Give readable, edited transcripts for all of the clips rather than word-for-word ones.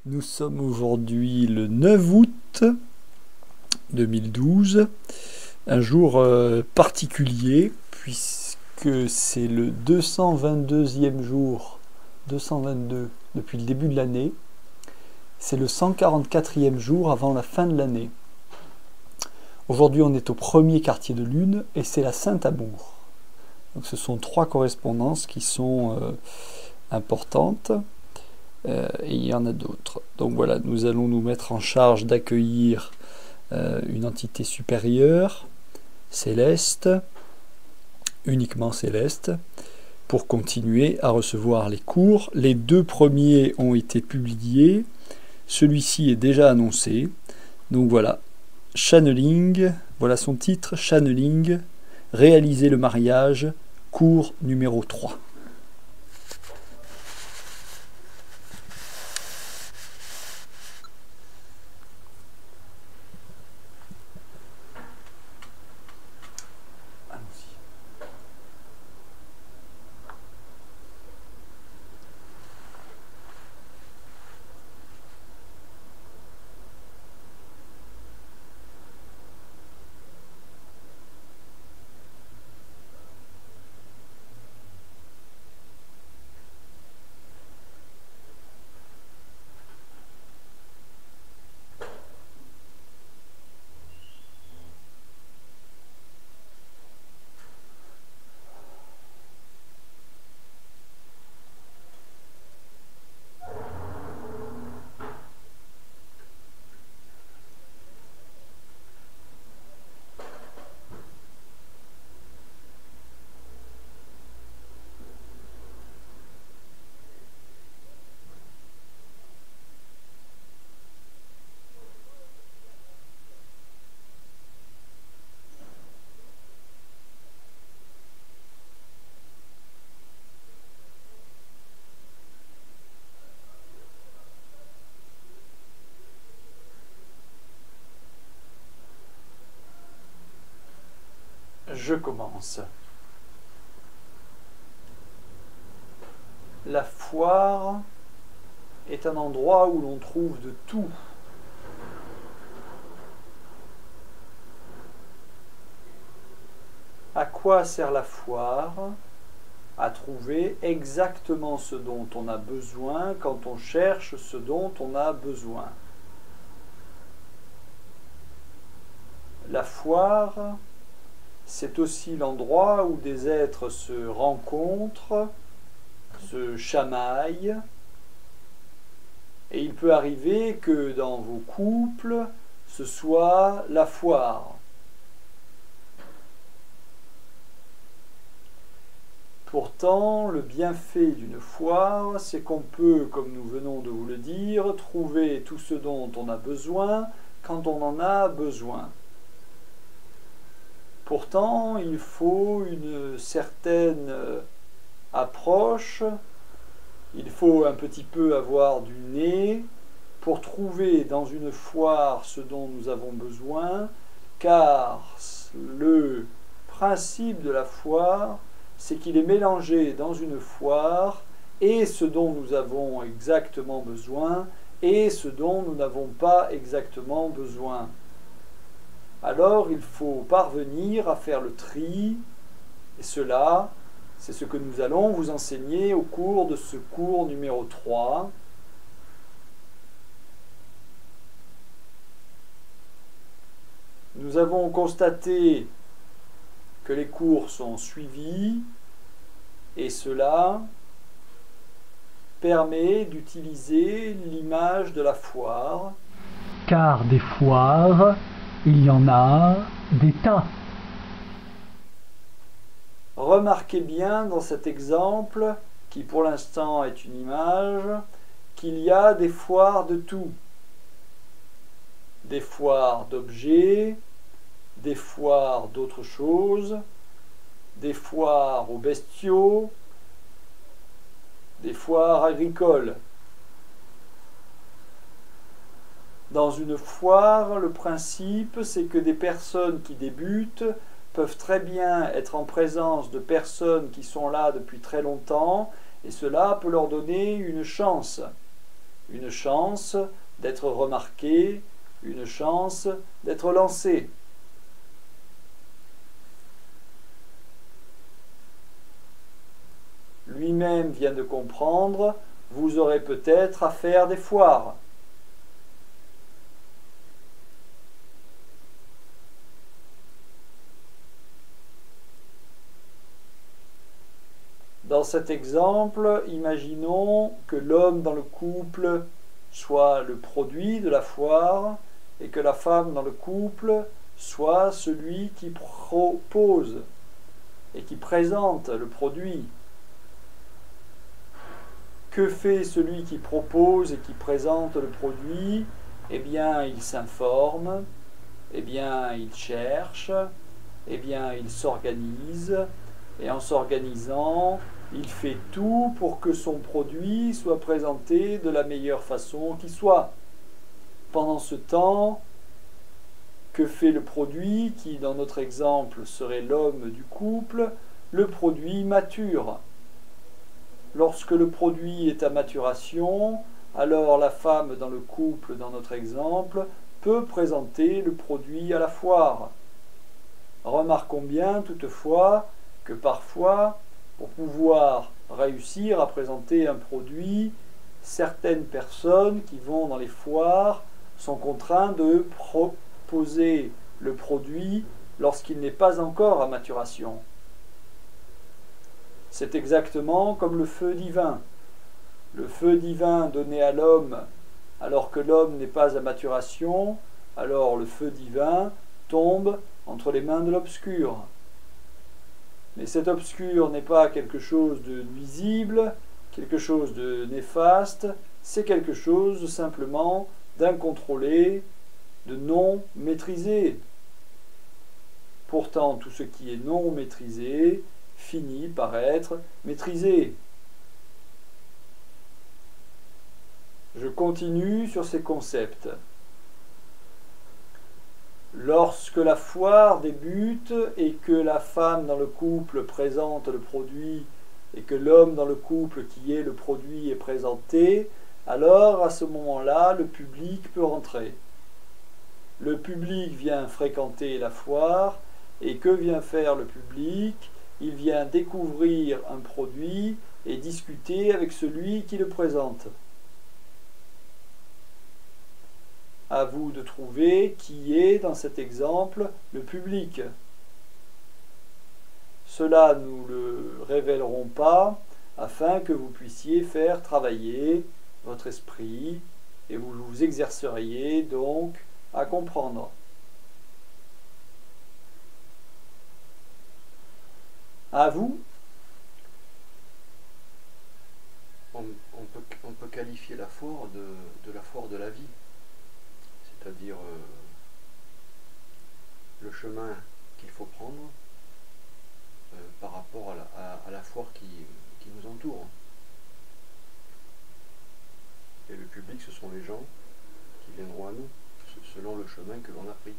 Nous sommes aujourd'hui le 9 août 2012, un jour particulier puisque c'est le 222e jour, 222 depuis le début de l'année, c'est le 144e jour avant la fin de l'année. Aujourd'hui on est au premier quartier de lune et c'est la Saint-Amour. Donc ce sont 3 correspondances qui sont importantes. Et il y en a d'autres. Donc voilà, nous allons nous mettre en charge d'accueillir une entité supérieure, céleste, uniquement céleste, pour continuer à recevoir les cours. Les 2 premiers ont été publiés, celui-ci est déjà annoncé. Donc voilà, channeling, voilà son titre, channeling, réaliser le mariage, cours numéro 3. Je commence. La foire est un endroit où l'on trouve de tout. À quoi sert la foire? À trouver exactement ce dont on a besoin quand on cherche ce dont on a besoin. La foire, c'est aussi l'endroit où des êtres se rencontrent, se chamaillent, et il peut arriver que dans vos couples, ce soit la foire. Pourtant, le bienfait d'une foire, c'est qu'on peut, comme nous venons de vous le dire, trouver tout ce dont on a besoin quand on en a besoin. Pourtant, il faut une certaine approche, il faut un petit peu avoir du nez pour trouver dans une foire ce dont nous avons besoin, car le principe de la foire, c'est qu'il est mélangé dans une foire et ce dont nous avons exactement besoin et ce dont nous n'avons pas exactement besoin. Alors il faut parvenir à faire le tri, et cela, c'est ce que nous allons vous enseigner au cours de ce cours numéro 3. Nous avons constaté que les cours sont suivis, et cela permet d'utiliser l'image de la foire. Car des foires, il y en a des tas. Remarquez bien dans cet exemple, qui pour l'instant est une image, qu'il y a des foires de tout. Des foires d'objets, des foires d'autres choses, des foires aux bestiaux, des foires agricoles. Dans une foire, le principe, c'est que des personnes qui débutent peuvent très bien être en présence de personnes qui sont là depuis très longtemps, et cela peut leur donner une chance. une chance d'être remarqué, une chance d'être lancé. Lui-même vient de comprendre, vous aurez peut-être à faire des foires. Dans cet exemple, imaginons que l'homme dans le couple soit le produit de la foire et que la femme dans le couple soit celui qui propose et qui présente le produit. Que fait celui qui propose et qui présente le produit? Eh bien, il s'informe, eh bien, il cherche, eh bien, il s'organise, et en s'organisant, il fait tout pour que son produit soit présenté de la meilleure façon qui soit. Pendant ce temps, que fait le produit, qui dans notre exemple serait l'homme du couple? Le produit mature. Lorsque le produit est à maturation, alors la femme dans le couple, dans notre exemple, peut présenter le produit à la foire. Remarquons bien toutefois que parfois, pour pouvoir réussir à présenter un produit, certaines personnes qui vont dans les foires sont contraintes de proposer le produit lorsqu'il n'est pas encore à maturation. C'est exactement comme le feu divin. Le feu divin donné à l'homme alors que l'homme n'est pas à maturation, alors le feu divin tombe entre les mains de l'obscur. Mais cet obscur n'est pas quelque chose de nuisible, quelque chose de néfaste, c'est quelque chose simplement d'incontrôlé, de non maîtrisé. Pourtant, tout ce qui est non maîtrisé finit par être maîtrisé. Je continue sur ces concepts. Lorsque la foire débute et que la femme dans le couple présente le produit et que l'homme dans le couple qui est le produit est présenté, alors à ce moment-là, le public peut rentrer. Le public vient fréquenter la foire et que vient faire le public? Il vient découvrir un produit et discuter avec celui qui le présente. À vous de trouver qui est, dans cet exemple, le public. Cela, nous ne le révélerons pas, afin que vous puissiez faire travailler votre esprit et vous vous exerceriez donc à comprendre. À vous. On peut qualifier la foire de la foire de la vie, c'est-à-dire le chemin qu'il faut prendre par rapport à la foire qui nous entoure. Et le public, ce sont les gens qui viendront à nous, selon le chemin que l'on a pris.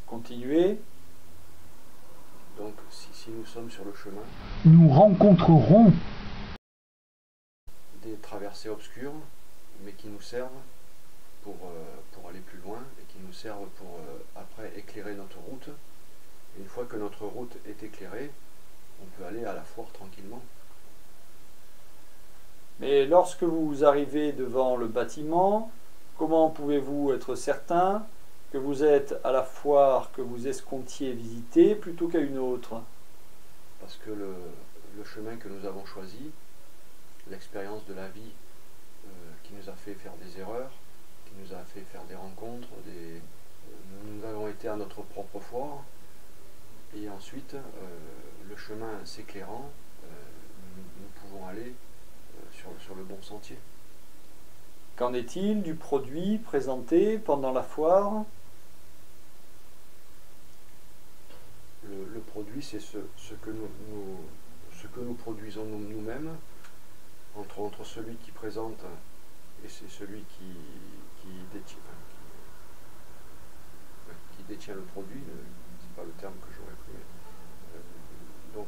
Continuez. Donc, si nous sommes sur le chemin, nous rencontrerons des traversées obscures, mais qui nous servent pour aller plus loin et qui nous servent pour après éclairer notre route. Et une fois que notre route est éclairée, on peut aller à la foire tranquillement. Mais lorsque vous arrivez devant le bâtiment, comment pouvez-vous être certain que vous êtes à la foire que vous escomptiez visiter plutôt qu'à une autre? Parce que le chemin que nous avons choisi, l'expérience de la vie qui nous a fait faire des erreurs, qui nous a fait faire des rencontres, nous avons été à notre propre foire, et ensuite, le chemin s'éclairant, nous pouvons aller sur le bon sentier. Qu'en est-il du produit présenté pendant la foire? Le produit, c'est ce que nous produisons nous-mêmes, entre celui qui présente et c'est celui qui détient le produit, c'est pas le terme que j'aurais pris. Donc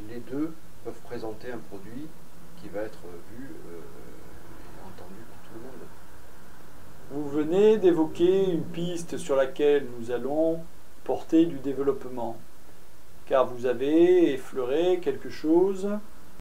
les deux peuvent présenter un produit qui va être vu venez d'évoquer une piste sur laquelle nous allons porter du développement, car vous avez effleuré quelque chose